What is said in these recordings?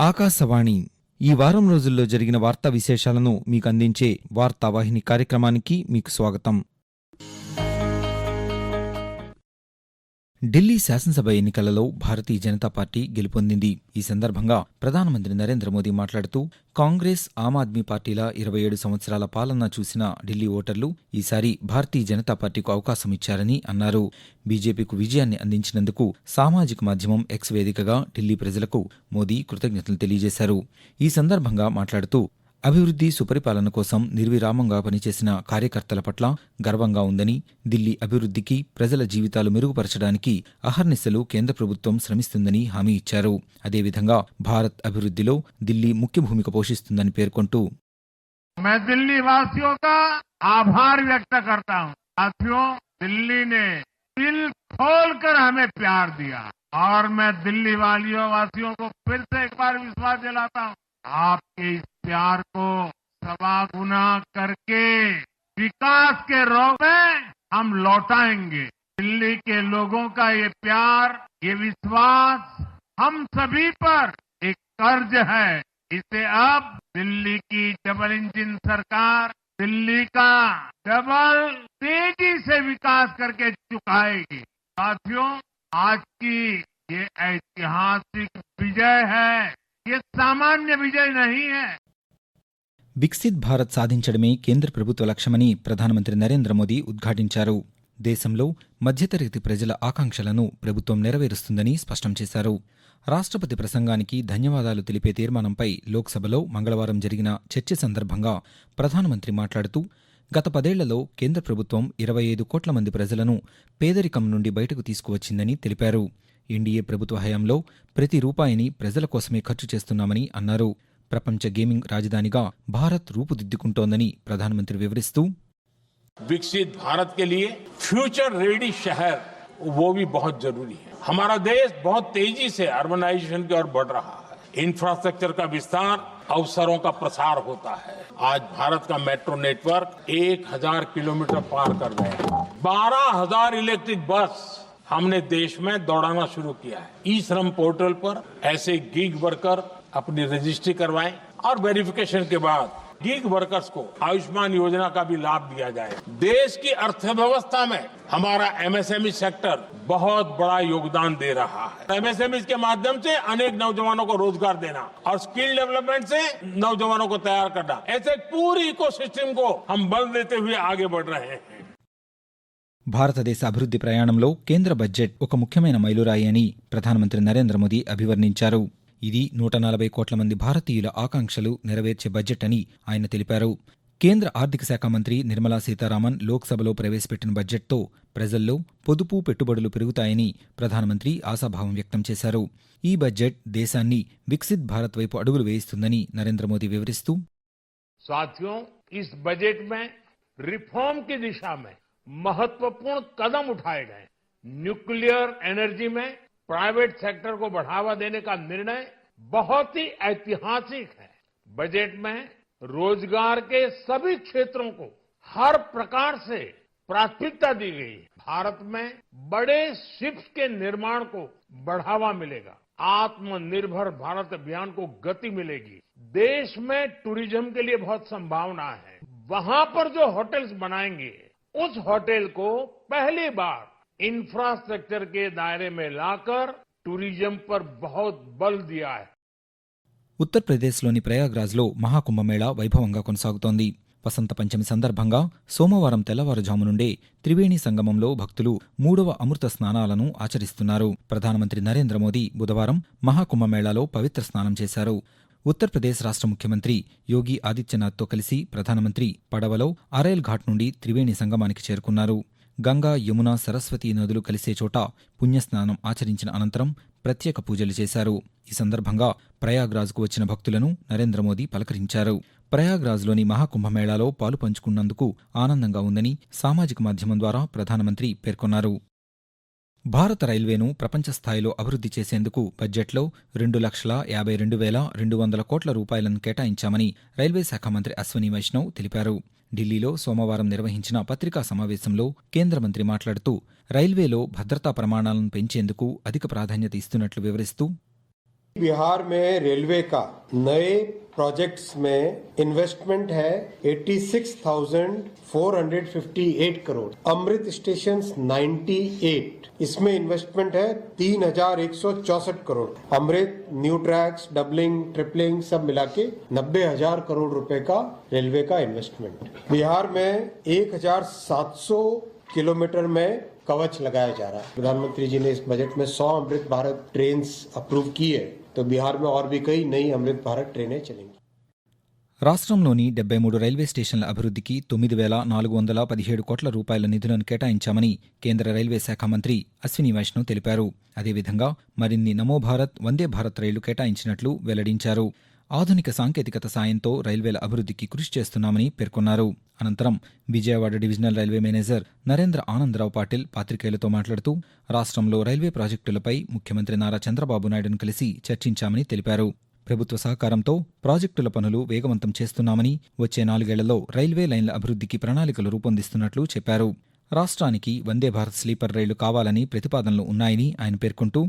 ఆకాశవాణి ఈ వారం రోజుల్లో జరిగిన వార్తా విశేషాలను మీకు అందించే వార్తావాహిని కార్యక్రమానికి మీకు స్వాగతం. ఢిల్లీ శాసనసభ ఎన్నికలలో భారతీయ జనతా పార్టీ గెలుపొందింది. ఈ సందర్భంగా ప్రధానమంత్రి నరేంద్ర మోదీ మాట్లాడుతూ, కాంగ్రెస్, ఆమ్ ఆద్మీ పార్టీల 27 సంవత్సరాల పాలన చూసిన ఢిల్లీ ఓటర్లు ఈసారి భారతీయ జనతా పార్టీకు అవకాశం ఇచ్చారని అన్నారు. బీజేపీకు విజయాన్ని అందించినందుకు సామాజిక మాధ్యమం ఎక్స్ వేదికగా ఢిల్లీ ప్రజలకు మోదీ కృతజ్ఞతలు తెలియజేశారు. ఈ సందర్భంగా మాట్లాడుతూ, అభివృద్ధి, సుపరిపాలన కోసం నిర్విరామంగా పనిచేసిన కార్యకర్తల పట్ల గర్వంగా ఉందని, ఢిల్లీ అభివృద్ధికి, ప్రజల జీవితాలు మెరుగుపరచడానికి అహర్నిశలు కేంద్ర ప్రభుత్వం శ్రమిస్తుందని హామీ ఇచ్చారు. అదేవిధంగా భారత్ అభివృద్ధిలో ఢిల్లీ ముఖ్య భూమిక పోషిస్తుందని పేర్కొంటూ, मैं दिल्ली वासियों का आभार व्यक्त करता हूं। साथियों, दिल्ली ने दिल खोलकर हमें प्यार दिया और मैं दिल्ली वासियों को फिर से एक बार विश्वास दिलाता हूं, आपके इस प्यार को सवा गुना करके विकास के रोग में हम लौटाएंगे। दिल्ली के लोगों का ये प्यार, ये विश्वास हम सभी पर एक कर्ज है। इसे अब दिल्ली की डबल इंजन सरकार दिल्ली का डबल तेजी से विकास करके चुकाएगी। साथियों, आज की ये ऐतिहासिक विजय है, ये सामान्य विजय नहीं है। వికసిత్ భారత్ సాధించడమే కేంద్ర ప్రభుత్వ లక్ష్యమని ప్రధానమంత్రి నరేంద్ర మోదీ ఉద్ఘాటించారు. దేశంలో మధ్యతరగతి ప్రజల ఆకాంక్షలను ప్రభుత్వం నెరవేరుస్తుందని స్పష్టం చేశారు. రాష్ట్రపతి ప్రసంగానికి ధన్యవాదాలు తెలిపే తీర్మానంపై లోక్సభలో మంగళవారం జరిగిన చర్చ సందర్భంగా ప్రధానమంత్రి మాట్లాడుతూ, గత 10 ఏళ్లలో కేంద్ర ప్రభుత్వం 25 కోట్ల మంది ప్రజలను పేదరికం నుండి బయటకు తీసుకువచ్చిందని తెలిపారు. ఎన్డీఏ ప్రభుత్వ హయాంలో ప్రతి రూపాయిని ప్రజల కోసమే ఖర్చు చేస్తున్నామని అన్నారు. ప్రపంచ గేమింగ్ రాజధానిగా భారత్ రూపుదిద్దుకుంటోందని ప్రధానమంత్రి వివరిస్తూ, विकसित भारत के लिए फ्यूचर रेडी शहर वो भी बहुत जरूरी है। हमारा देश बहुत तेजी से अर्बनाइजेशन की ओर बढ़ रहा है। इंफ्रास्ट्रक्चर का विस्तार, अवसरों का प्रसार होता है। आज भारत का मेट्रो नेटवर्क 1000 किलोमीटर पार कर गया है। 12,000 इलेक्ट्रिक बस हमने देश में दौड़ाना शुरू किया है। ई श्रम पोर्टल पर ऐसे गिग वर्कर अपनी रजिस्ट्री करवाएं और वेरिफिकेशन के बाद गिग वर्कर्स को आयुष्मान योजना का भी लाभ दिया जाए। देश की अर्थव्यवस्था में हमारा एमएसएमई सेक्टर बहुत बड़ा योगदान दे रहा है। एमएसएमई के माध्यम से अनेक नौजवानों को रोजगार देना और स्किल डेवलपमेंट से नौजवानों को तैयार करना, ऐसे पूरी इकोसिस्टम को हम बल देते हुए आगे बढ़ रहे हैं। భారతదేశ అభివృద్ధి ప్రయాణంలో కేంద్ర బడ్జెట్ ఒక ముఖ్యమైన మైలురాయి అని ప్రధానమంత్రి నరేంద్ర మోదీ అభివర్ణించారు. ఇది 140 కోట్ల మంది భారతీయుల ఆకాంక్షలు నెరవేర్చే బడ్జెట్ అని ఆయన తెలిపారు. కేంద్ర ఆర్థిక శాఖ మంత్రి నిర్మలా సీతారామన్ లోక్సభలో ప్రవేశపెట్టిన బడ్జెట్తో ప్రజల్లో పొదుపు, పెట్టుబడులు పెరుగుతాయని ప్రధానమంత్రి ఆశాభావం వ్యక్తం చేశారు. ఈ బడ్జెట్ దేశాన్ని వికసిత్ భారత్ వైపు అడుగులు వేయిస్తుందని నరేంద్ర మోదీ వివరిస్తూ, साथियों, इस बजट में रिफॉर्म की दिशा में महत्वपूर्ण कदम उठाए गए। न्यूक्लियर एनर्जी में प्राइवेट सेक्टर को बढ़ावा देने का निर्णय बहुत ही ऐतिहासिक है। बजट में रोजगार के सभी क्षेत्रों को हर प्रकार से प्राथमिकता दी गई है। भारत में बड़े शिप्स के निर्माण को बढ़ावा मिलेगा। आत्मनिर्भर भारत अभियान को गति मिलेगी। देश में टूरिज्म के लिए बहुत संभावना है। वहां पर जो होटल्स बनाएंगे, उस होटल को पहली बार इंफ्रास्ट्रक्चर के दायरे में लाकर टूरिज्म पर बहुत बल दिया है. ఉత్తరప్రదేశ్లోని ప్రయాగ్రాజ్లో మహాకుంభమేళా వైభవంగా కొనసాగుతోంది. వసంత పంచమి సందర్భంగా సోమవారం తెల్లవారుజాము నుండే త్రివేణి సంగమంలో భక్తులు 3వ అమృత స్నానాలను ఆచరిస్తున్నారు. ప్రధానమంత్రి నరేంద్ర మోదీ బుధవారం మహాకుంభమేళాలో పవిత్ర స్నానం చేశారు. ఉత్తరప్రదేశ్ రాష్ట్ర ముఖ్యమంత్రి యోగి ఆదిత్యనాథ్తో కలిసి ప్రధానమంత్రి పడవలో అరైల్ ఘాట్ నుండి త్రివేణి సంగమానికి చేరుకున్నారు. గంగా, యమున, సరస్వతి నదులు కలిసే చోట పుణ్యస్నానం ఆచరించిన అనంతరం ప్రత్యేక పూజలు చేశారు. ఈ సందర్భంగా ప్రయాగ్రాజ్కు వచ్చిన భక్తులను నరేంద్ర మోదీ పలకరించారు. ప్రయాగ్రాజ్లోని మహాకుంభమేళాలో పాలు పంచుకున్నందుకు ఆనందంగా ఉందని సామాజిక మాధ్యమం ద్వారా ప్రధానమంత్రి పేర్కొన్నారు. భారత రైల్వేను ప్రపంచ స్థాయిలో అభివృద్ధి చేసేందుకు బడ్జెట్లో 2,52,200 కోట్ల రూపాయలను కేటాయించామని రైల్వే శాఖ మంత్రి అశ్వనీ వైష్ణవ్ తెలిపారు. ఢిల్లీలో సోమవారం నిర్వహించిన పత్రికా సమావేశంలో కేంద్ర మంత్రి మాట్లాడుతూ, రైల్వేలో భద్రతా ప్రమాణాలను పెంచేందుకు అధిక ప్రాధాన్యత ఇస్తున్నట్లు వివరిస్తూ, बिहार में रेलवे का नए प्रोजेक्ट्स में इन्वेस्टमेंट है 86,458 करोड़। अमृत स्टेशन 98, इसमें इन्वेस्टमेंट है 3,164 करोड़। अमृत, न्यू ट्रैक्स, डबलिंग, ट्रिपलिंग सब मिला के 90,000 करोड़ रुपए का रेलवे का इन्वेस्टमेंट। बिहार में 1,700 किलोमीटर में कवच लगाया जा रहा है। प्रधानमंत्री जी ने इस बजट में 100 अमृत भारत ट्रेन अप्रूव की है, तो बिहार में और भी कई नई अमृत भारत ट्रेनें चलेंगी। రాష్ట్రంలోని 73 రైల్వే స్టేషన్ల అభివృద్ధికి 9,417 కోట్ల రూపాయల నిధులను కేటాయించామని కేంద్ర రైల్వే శాఖ మంత్రి అశ్విని వైష్ణవ్ తెలిపారు. అదేవిధంగా మరిన్ని నమో భారత్, వందే భారత్ రైళ్లు కేటాయించినట్లు వెల్లడించారు. ఆధునిక సాంకేతికత సాయంతో రైల్వేల అభివృద్ధికి కృషి చేస్తున్నామని పేర్కొన్నారు. అనంతరం Vijayawada divisional railway manager Narendra Anandrao Patil పాత్రికేయులతో మాట్లాడుతూ రాష్ట్రంలో రైల్వే ప్రాజెక్టులపై ముఖ్యమంత్రి నారా చంద్రబాబు నాయుడును కలిసి చర్చించామని తెలిపారు. ప్రభుత్వ సహకారంతో ప్రాజెక్టుల పనులు వేగవంతం చేస్తున్నామని, వచ్చే 4 ఏళ్లలో రైల్వే లైన్ల అభివృద్ధికి ప్రణాళికలు రూపొందిస్తున్నట్లు చెప్పారు. రాష్ట్రానికి వందే భారత్ స్లీపర్ రైళ్లు కావాలని ప్రతిపాదనలు ఉన్నాయని ఆయన పేర్కొంటూ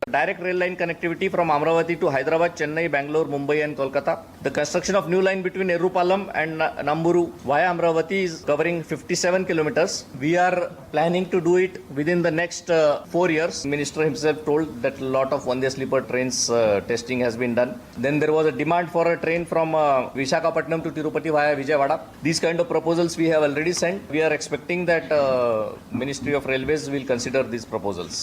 Direct rail line connectivity from Amravati to Hyderabad, Chennai, Bangalore, Mumbai and Kolkata. The construction of new line between Errupalam and Namburu via Amravati is covering 57 kilometers. We are planning to do it within the next 4 years. Minister himself told that a lot of Vande sleeper trains testing has been done. Then there was a demand for a train from Visakhapatnam to Tirupati via Vijayawada. These kind of proposals we have already sent. We are expecting that Ministry of Railways will consider these proposals.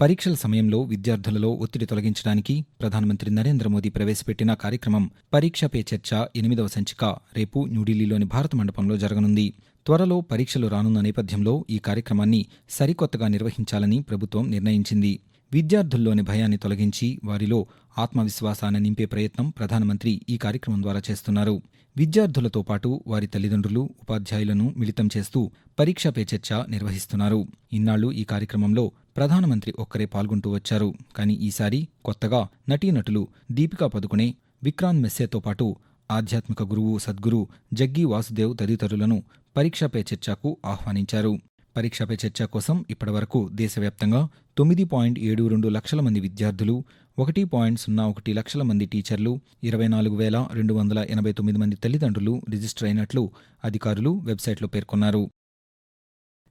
పరీక్షల సమయంలో విద్యార్థులలో ఒత్తిడి తొలగించడానికి ప్రధానమంత్రి నరేంద్ర మోదీ ప్రవేశపెట్టిన కార్యక్రమం పరీక్ష pay చర్చ 8వ సంచిక రేపు న్యూఢిల్లీలోని భారత మండపంలో జరగనుంది. త్వరలో పరీక్షలు రానున్న నేపథ్యంలో ఈ కార్యక్రమాన్ని సరికొత్తగా నిర్వహించాలని ప్రభుత్వం నిర్ణయించింది. విద్యార్థుల్లోని భయాన్ని తొలగించి వారిలో ఆత్మవిశ్వాసాన్ని నింపే ప్రయత్నం ప్రధానమంత్రి ఈ కార్యక్రమం ద్వారా చేస్తున్నారు. విద్యార్థులతో పాటు వారి తల్లిదండ్రులు, ఉపాధ్యాయులను మిళితం చేస్తూ పరీక్ష పే చర్చ నిర్వహిస్తున్నారు. ఇన్నాళ్లు ఈ కార్యక్రమంలో ప్రధానమంత్రి ఒక్కరే పాల్గొంటూ వచ్చారు. కానీ ఈసారి కొత్తగా నటీనటులు దీపికా పదుకునే, విక్రాంత్ మెస్సేతో పాటు ఆధ్యాత్మిక గురువు సద్గురు జగ్గీ వాసుదేవ్ తదితరులను పరీక్ష పే చర్చకు ఆహ్వానించారు. పరీక్ష పే చర్చ కోసం ఇప్పటివరకు దేశవ్యాప్తంగా 9.72 లక్షల మంది విద్యార్థులు, 1.01 లక్షల మంది టీచర్లు, 24,289 మంది తల్లిదండ్రులు రిజిస్టర్ అయినట్లు అధికారులు వెబ్సైట్లో పేర్కొన్నారు.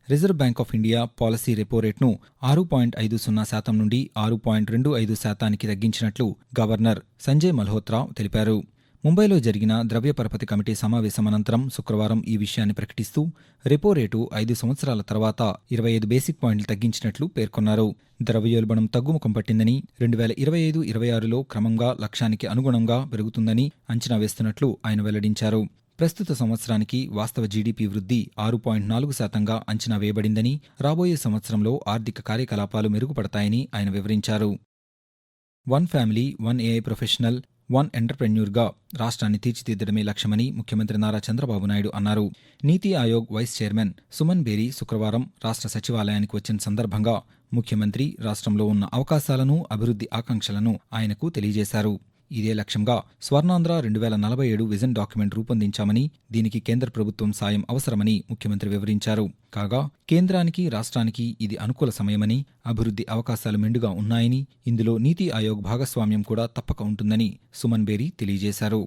Reserve bank of India policy repo రేట్ను 6.50% నుండి 6.25%కి తగ్గించినట్లు గవర్నర్ సంజయ్ మల్హోత్రా తెలిపారు. ముంబైలో జరిగిన ద్రవ్య పరపతి కమిటీ సమావేశం అనంతరం శుక్రవారం ఈ విషయాన్ని ప్రకటిస్తూ రెపో రేటు 5 సంవత్సరాల తర్వాత 25 బేసిక్ పాయింట్లు తగ్గించినట్లు పేర్కొన్నారు. ద్రవ్యోల్బణం తగ్గుముఖం పట్టిందని, 2025-26లో క్రమంగా లక్ష్యానికి అనుగుణంగా పెరుగుతుందని అంచనా వేస్తున్నట్లు ఆయన వెల్లడించారు. ప్రస్తుత సంవత్సరానికి వాస్తవ జీడీపీ వృద్ధి 6.4%గా అంచనా వేయబడిందని, రాబోయే సంవత్సరంలో ఆర్థిక కార్యకలాపాలు మెరుగుపడతాయని ఆయన వివరించారు. One family, one AI professional, one ఎంటర్ప్రెన్యూర్గా రాష్ట్రాన్ని తీర్చిదిద్దడమే లక్ష్యమని ముఖ్యమంత్రి నారా చంద్రబాబు నాయుడు అన్నారు. నీతి ఆయోగ్ వైస్ చైర్మన్ సుమన్ బేరీ శుక్రవారం రాష్ట్ర సచివాలయానికి వచ్చిన సందర్భంగా ముఖ్యమంత్రి రాష్ట్రంలో ఉన్న అవకాశాలను, అభివృద్ధి ఆకాంక్షలను ఆయనకు తెలియజేశారు. ఇదే లక్ష్యంగా స్వర్ణాంధ్ర 2047 విజన్ డాక్యుమెంట్ రూపొందించామని, దీనికి కేంద్ర ప్రభుత్వం సాయం అవసరమని ముఖ్యమంత్రి వివరించారు. కాగా కేంద్రానికి, రాష్ట్రానికి ఇది అనుకూల సమయమని, అభివృద్ధి అవకాశాలు మెండుగా ఉన్నాయని, ఇందులో నీతి ఆయోగ్ భాగస్వామ్యం కూడా తప్పక ఉంటుందని సుమన్ బేరీ తెలియజేశారు.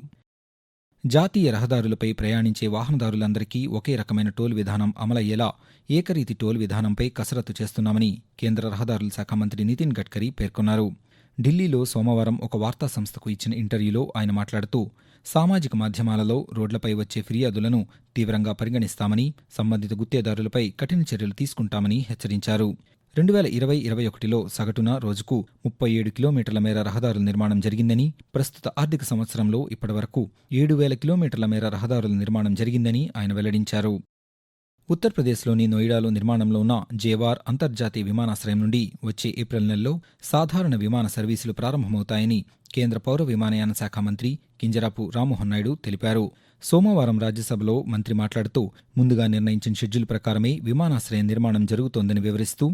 జాతీయ రహదారులపై ప్రయాణించే వాహనదారులందరికీ ఒకే రకమైన టోల్ విధానం అమలయ్యేలా ఏకరీతి టోల్ విధానంపై కసరత్తు చేస్తున్నామని కేంద్ర రహదారుల శాఖ మంత్రి నితిన్ గడ్కరీ పేర్కొన్నారు. ఢిల్లీలో సోమవారం ఒక వార్తా సంస్థకు ఇచ్చిన ఇంటర్వ్యూలో ఆయన మాట్లాడుతూ సామాజిక మాధ్యమాలలో రోడ్లపై వచ్చే ఫిర్యాదులను తీవ్రంగా పరిగణిస్తామని, సంబంధిత గుత్తేదారులపై కఠిన చర్యలు తీసుకుంటామని హెచ్చరించారు. 2020-21లో సగటున రోజుకు 37 కిలోమీటర్ల మేర రహదారుల నిర్మాణం జరిగిందని, ప్రస్తుత ఆర్థిక సంవత్సరంలో ఇప్పటివరకు 7,000 కిలోమీటర్ల మేర రహదారుల నిర్మాణం జరిగిందని ఆయన వెల్లడించారు. ఉత్తరప్రదేశ్లోని నోయిడాలో నిర్మాణంలో ఉన్న జేవార్ అంతర్జాతీయ విమానాశ్రయం నుండి వచ్చే ఏప్రిల్ నెలలో సాధారణ విమాన సర్వీసులు ప్రారంభమవుతాయని కేంద్ర పౌర విమానయాన శాఖ మంత్రి కింజరాపు రామ్మోహన్ నాయుడు తెలిపారు. సోమవారం రాజ్యసభలో మంత్రి మాట్లాడుతూ ముందుగా నిర్ణయించిన షెడ్యూల్ ప్రకారమే విమానాశ్రయం నిర్మాణం జరుగుతోందని వివరిస్తూ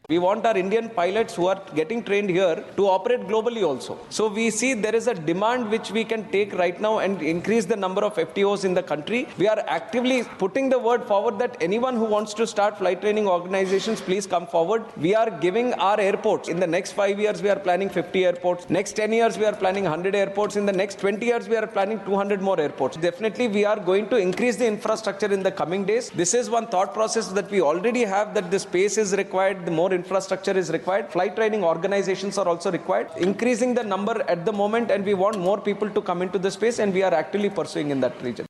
We want our Indian pilots who are getting trained here to operate globally also. So we see there is a demand which we can take right now and increase the number of FTOs in the country. We are actively putting the word forward that anyone who wants to start flight training organizations, please come forward. We are giving our airports. In the next 5 years, we are planning 50 airports. Next 10 years, we are planning 100 airports. In the next 20 years, we are planning 200 more airports. Definitely, we are going to increase the infrastructure in the coming days. This is one thought process that we already have, that the space is required, the more infrastructure is required. Flight training organizations are also required. Increasing the number at the moment, and we want more people to come into the space, and we are actively pursuing in that region.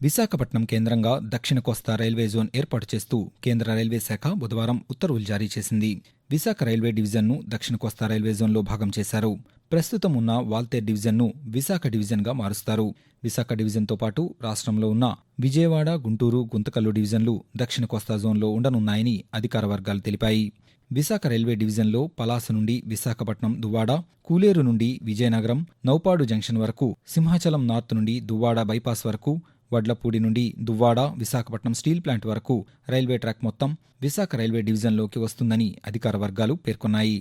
Visakhapatnam కేంద్రంగా దక్షిణ కోస్తా railway zone ఏర్పాటు చేస్తూ కేంద్ర railway శాఖ బుధవారం ఉత్తర్వులు జారీ చేసింది. విశాఖ రైల్వే డివిజన్ను దక్షిణ కోస్తా రైల్వే జోన్లో భాగం చేశారు. ప్రస్తుతం ఉన్న వాల్తేర్ డివిజన్ను విశాఖ డివిజన్గా మారుస్తారు. విశాఖ డివిజన్తో పాటు రాష్ట్రంలో ఉన్న విజయవాడ, గుంటూరు, గుంతకల్లు డివిజన్లు దక్షిణ కోస్తా జోన్లో ఉండనున్నాయని అధికార వర్గాలు తెలిపాయి. విశాఖ రైల్వే డివిజన్లో పలాస నుండి విశాఖపట్నం దువ్వాడ, కూలేరు నుండి విజయనగరం, నౌపాడు జంక్షన్ వరకు, సింహాచలం నార్త్ నుండి దువ్వాడ బైపాస్ వరకు, వడ్లపూడి నుండి దువ్వాడ, విశాఖపట్నం స్టీల్ ప్లాంట్ వరకు రైల్వే ట్రాక్ మొత్తం విశాఖ రైల్వే డివిజన్లోకి వస్తుందని అధికార వర్గాలు పేర్కొన్నాయి.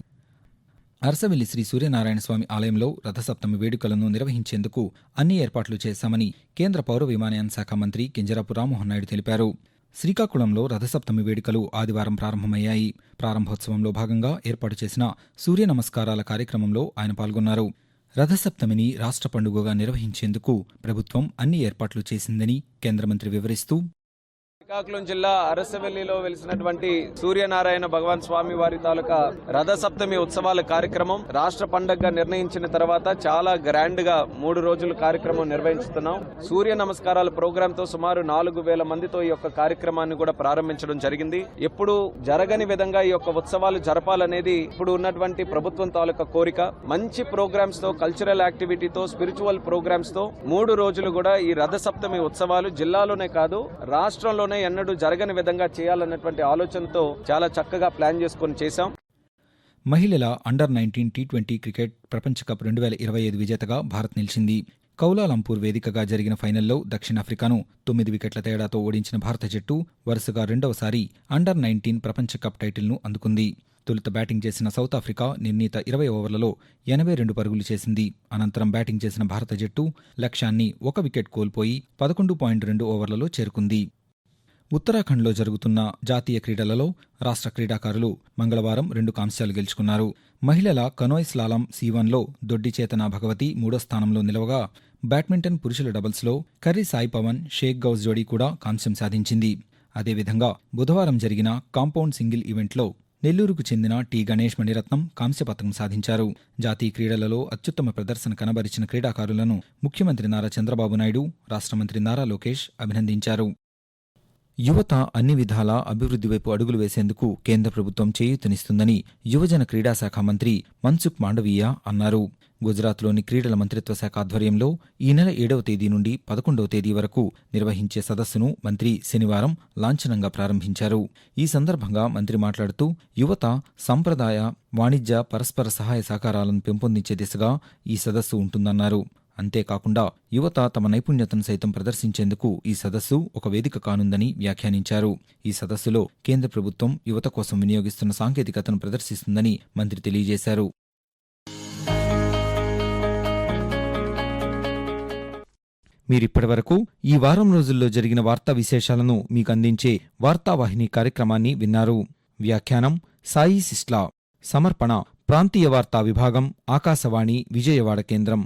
అరసవెల్లి శ్రీ సూర్యనారాయణ స్వామి ఆలయంలో రథసప్తమి వేడుకలను నిర్వహించేందుకు అన్ని ఏర్పాట్లు చేశామని కేంద్ర పౌర విమానయాన శాఖ మంత్రి కింజరాపు రామ్మోహన్ నాయుడు తెలిపారు. శ్రీకాకుళంలో రథసప్తమి వేడుకలు ఆదివారం ప్రారంభమయ్యాయి. ప్రారంభోత్సవంలో భాగంగా ఏర్పాటు చేసిన సూర్య నమస్కారాల కార్యక్రమంలో ఆయన పాల్గొన్నారు. రథసప్తమిని రాష్ట్ర పండుగగా నిర్వహించేందుకు ప్రభుత్వం అన్ని ఏర్పాట్లు చేసిందని కేంద్ర మంత్రి వివరిస్తూ, శ్రీకాకుళం జిల్లా అరసవెల్లిలో వెలిసినటువంటి సూర్యనారాయణ భగవాన్ స్వామి వారి తాలూకా రథసప్తమి ఉత్సవాల కార్యక్రమం రాష్ట్ర పండుగగా నిర్ణయించిన తర్వాత చాలా గ్రాండ్ గా 3 రోజుల కార్యక్రమం నిర్వహిస్తున్నాం. సూర్య నమస్కారాల ప్రోగ్రామ్ తో సుమారు 4,000 మందితో ఈ యొక్క కార్యక్రమాన్ని కూడా ప్రారంభించడం జరిగింది. ఎప్పుడు జరగని విధంగా ఈ యొక్క ఉత్సవాలు జరపాలనేది ఇప్పుడు ఉన్నటువంటి ప్రభుత్వం తాలూకా కోరిక. మంచి ప్రోగ్రామ్స్ తో, కల్చరల్ యాక్టివిటీతో, స్పిరిచువల్ ప్రోగ్రామ్స్ తో 3 రోజులు కూడా ఈ రథసప్తమి ఉత్సవాలు జిల్లాలోనే కాదు రాష్ట్రంలోనే ఎన్నడూ జరగని విధంగా చేయాలన్నటువంటి ఆలోచనతో చాలా చక్కగా ప్లాన్ చేసుకుని చేశాం. మహిళల అండర్-19 టీ20 క్రికెట్ ప్రపంచ కప్ 2025 విజేతగా భారత్ నిలిచింది. కౌలాలంపూర్ వేదికగా జరిగిన ఫైనల్లో దక్షిణాఫ్రికాను 9 వికెట్ల తేడాతో ఓడించిన భారత జట్టు వరుసగా రెండవసారి అండర్-19 ప్రపంచ కప్ టైటిల్ను అందుకుంది. తొలుత బ్యాటింగ్ చేసిన సౌత్ ఆఫ్రికా నిర్ణీత 20 ఓవర్లలో 82 పరుగులు చేసింది. అనంతరం బ్యాటింగ్ చేసిన భారత జట్టు లక్ష్యాన్ని 1 వికెట్ కోల్పోయి 11.2 ఓవర్లలో చేరుకుంది. ఉత్తరాఖండ్లో జరుగుతున్న జాతీయ క్రీడలలో రాష్ట్ర క్రీడాకారులు మంగళవారం 2 కాంస్యాలు గెలుచుకున్నారు. మహిళల కనోయ్ స్లాలాం C1లో దొడ్డి చేతన భగవతి 3వ స్థానంలో నిలవగా, బ్యాడ్మింటన్ పురుషుల డబుల్స్లో కర్రీ సాయి పవన్, షేక్ గౌస్ జోడీ కూడా కాంస్యం సాధించింది. అదేవిధంగా బుధవారం జరిగిన కాంపౌండ్ సింగిల్ ఈవెంట్లో నెల్లూరుకు చెందిన టి గణేష్ మణిరత్నం కాంస్య పతకం సాధించారు. జాతీయ క్రీడలలో అత్యుత్తమ ప్రదర్శన కనబరిచిన క్రీడాకారులను ముఖ్యమంత్రి నారా చంద్రబాబు నాయుడు, రాష్ట్ర మంత్రి నారా లోకేష్ అభినందించారు. యువత అన్ని విధాలా అభివృద్ధి వైపు అడుగులు వేసేందుకు కేంద్ర ప్రభుత్వం చేయూతనిస్తుందని యువజన క్రీడాశాఖ మంత్రి మన్సుఖ్ మాండవీయ అన్నారు. గుజరాత్లోని క్రీడల మంత్రిత్వ శాఖ ఆధ్వర్యంలో ఈ నెల 7వ తేదీ నుండి 11వ తేదీ వరకు నిర్వహించే సదస్సును మంత్రి శనివారం లాంఛనంగా ప్రారంభించారు. ఈ సందర్భంగా మంత్రి మాట్లాడుతూ, యువత సంప్రదాయ, వాణిజ్య, పరస్పర సహాయ సహకారాలను పెంపొందించే దిశగా ఈ సదస్సు ఉంటుందన్నారు. అంతేకాకుండా యువత తమ నైపుణ్యతను సైతం ప్రదర్శించేందుకు ఈ సదస్సు ఒక వేదిక కానుందని వ్యాఖ్యానించారు. ఈ సదస్సులో కేంద్ర ప్రభుత్వం యువత కోసం వినియోగిస్తున్న సాంకేతికతను ప్రదర్శిస్తుందని మంత్రి తెలియజేశారు. మీరిప్పటివరకు ఈ వారం రోజుల్లో జరిగిన వార్తా విశేషాలను మీకు అందించే వార్తావాహిని కార్యక్రమాన్ని విన్నారు. వ్యాఖ్యానం సాయి సిస్లా. సమర్పణ ప్రాంతీయ వార్తా విభాగం, ఆకాశవాణి విజయవాడ కేంద్రం.